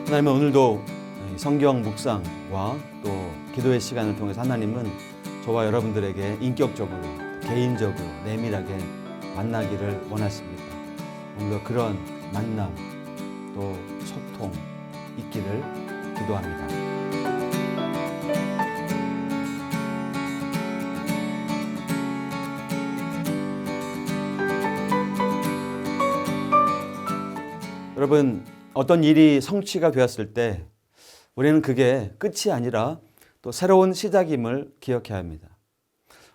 하나님은 오늘도 성경 묵상과 또 기도의 시간을 통해서 하나님은 저와 여러분들에게 인격적으로, 개인적으로, 내밀하게 만나기를 원하십니다. 오늘도 그런 만남, 또 소통 있기를 기도합니다. 여러분, 어떤 일이 성취가 되었을 때 우리는 그게 끝이 아니라 또 새로운 시작임을 기억해야 합니다.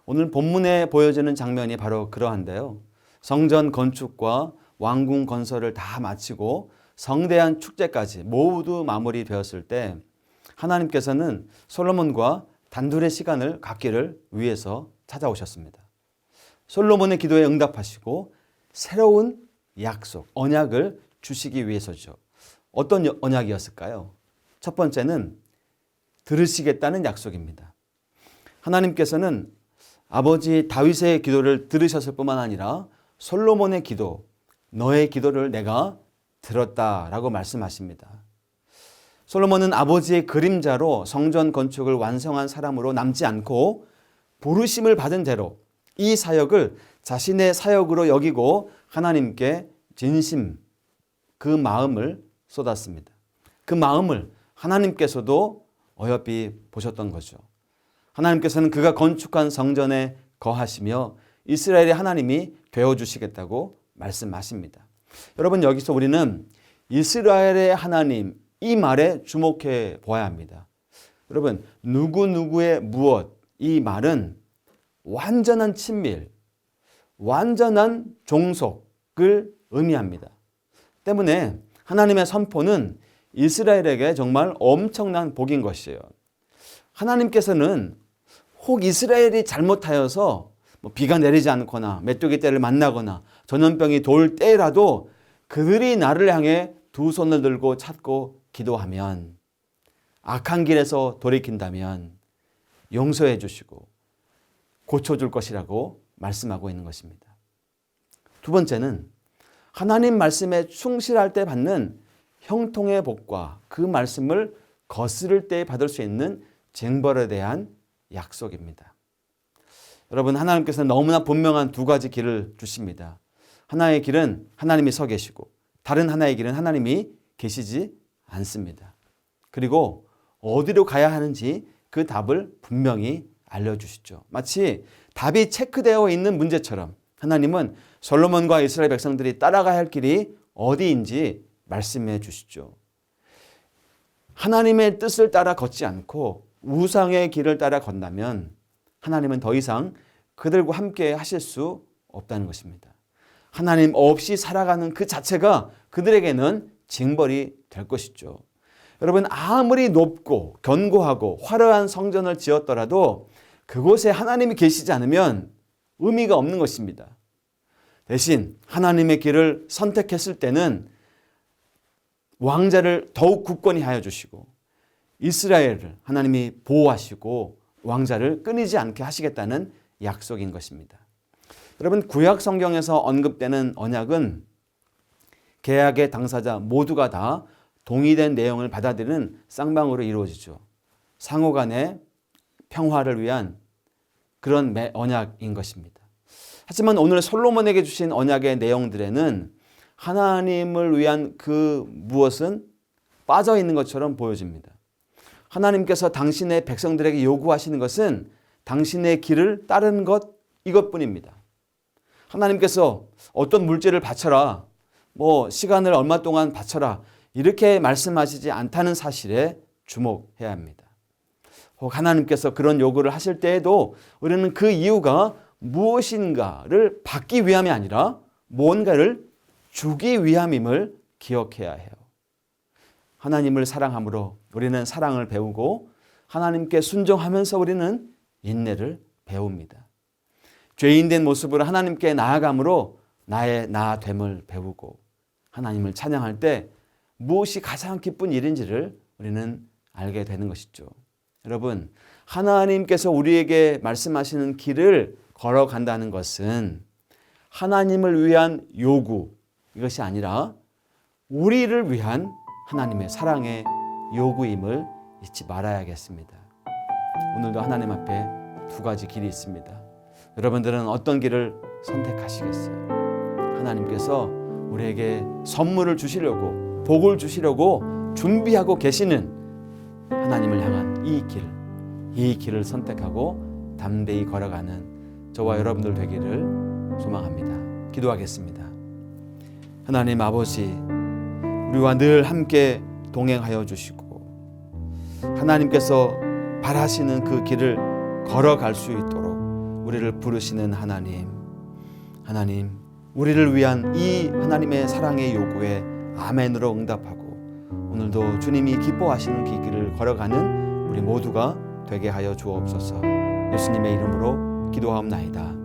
오늘 본문에 보여지는 장면이 바로 그러한데요. 성전 건축과 왕궁 건설을 다 마치고 성대한 축제까지 모두 마무리되었을 때 하나님께서는 솔로몬과 단둘의 시간을 갖기를 위해서 찾아오셨습니다. 솔로몬의 기도에 응답하시고 새로운 약속, 언약을 주시기 위해서죠. 어떤 언약이었을까요? 첫 번째는 들으시겠다는 약속입니다. 하나님께서는 아버지 다윗의 기도를 들으셨을 뿐만 아니라 솔로몬의 기도, 너의 기도를 내가 들었다라고 말씀하십니다. 솔로몬은 아버지의 그림자로 성전 건축을 완성한 사람으로 남지 않고 부르심을 받은 대로 이 사역을 자신의 사역으로 여기고 하나님께 진심, 그 마음을 쏟았습니다. 그 마음을 하나님께서도 어여삐 보셨던 거죠. 하나님께서는 그가 건축한 성전에 거하시며 이스라엘의 하나님이 되어주시겠다고 말씀하십니다. 여러분, 여기서 우리는 이스라엘의 하나님, 이 말에 주목해 보아야 합니다. 여러분, 누구누구의 무엇, 이 말은 완전한 친밀, 완전한 종속을 의미합니다. 때문에 하나님의 선포는 이스라엘에게 정말 엄청난 복인 것이에요. 하나님께서는 혹 이스라엘이 잘못하여서 비가 내리지 않거나 메뚜기 떼를 만나거나 전염병이 돌 때라도 그들이 나를 향해 두 손을 들고 찾고 기도하면, 악한 길에서 돌이킨다면 용서해 주시고 고쳐줄 것이라고 말씀하고 있는 것입니다. 두 번째는 하나님 말씀에 충실할 때 받는 형통의 복과 그 말씀을 거스를 때 받을 수 있는 징벌에 대한 약속입니다. 여러분, 하나님께서는 너무나 분명한 두 가지 길을 주십니다. 하나의 길은 하나님이 서 계시고 다른 하나의 길은 하나님이 계시지 않습니다. 그리고 어디로 가야 하는지 그 답을 분명히 알려주시죠. 마치 답이 체크되어 있는 문제처럼 하나님은 솔로몬과 이스라엘 백성들이 따라가야 할 길이 어디인지 말씀해 주시죠. 하나님의 뜻을 따라 걷지 않고 우상의 길을 따라 건너면 하나님은 더 이상 그들과 함께 하실 수 없다는 것입니다. 하나님 없이 살아가는 그 자체가 그들에게는 징벌이 될 것이죠. 여러분, 아무리 높고 견고하고 화려한 성전을 지었더라도 그곳에 하나님이 계시지 않으면 의미가 없는 것입니다. 대신 하나님의 길을 선택했을 때는 왕자를 더욱 굳건히 하여 주시고 이스라엘을 하나님이 보호하시고 왕자를 끊이지 않게 하시겠다는 약속인 것입니다. 여러분, 구약 성경에서 언급되는 언약은 계약의 당사자 모두가 다 동의된 내용을 받아들이는 쌍방으로 이루어지죠. 상호 간의 평화를 위한 그런 언약인 것입니다. 하지만 오늘 솔로몬에게 주신 언약의 내용들에는 하나님을 위한 그 무엇은 빠져 있는 것처럼 보여집니다. 하나님께서 당신의 백성들에게 요구하시는 것은 당신의 길을 따르는 것, 이것뿐입니다. 하나님께서 어떤 물질을 바쳐라, 시간을 얼마 동안 바쳐라, 이렇게 말씀하시지 않다는 사실에 주목해야 합니다. 혹 하나님께서 그런 요구를 하실 때에도 우리는 그 이유가 무엇인가를 받기 위함이 아니라 뭔가를 주기 위함임을 기억해야 해요. 하나님을 사랑함으로 우리는 사랑을 배우고 하나님께 순종하면서 우리는 인내를 배웁니다. 죄인된 모습으로 하나님께 나아감으로 나의 나됨을 배우고 하나님을 찬양할 때 무엇이 가장 기쁜 일인지를 우리는 알게 되는 것이죠. 여러분, 하나님께서 우리에게 말씀하시는 길을 걸어간다는 것은 하나님을 위한 요구, 이것이 아니라 우리를 위한 하나님의 사랑의 요구임을 잊지 말아야겠습니다. 오늘도 하나님 앞에 두 가지 길이 있습니다. 여러분들은 어떤 길을 선택하시겠어요? 하나님께서 우리에게 선물을 주시려고, 복을 주시려고 준비하고 계시는 하나님을 향한 이 길을 선택하고 담대히 걸어가는 저와 여러분들 되기를 소망합니다. 기도하겠습니다. 하나님 아버지, 우리와 늘 함께 동행하여 주시고 하나님께서 바라시는 그 길을 걸어갈 수 있도록 우리를 부르시는 하나님, 우리를 위한 이 하나님의 사랑의 요구에 아멘으로 응답하고 오늘도 주님이 기뻐하시는 그 길을 걸어가는 우리 모두가 되게 하여 주옵소서. 예수님의 이름으로 기도하옵나이다.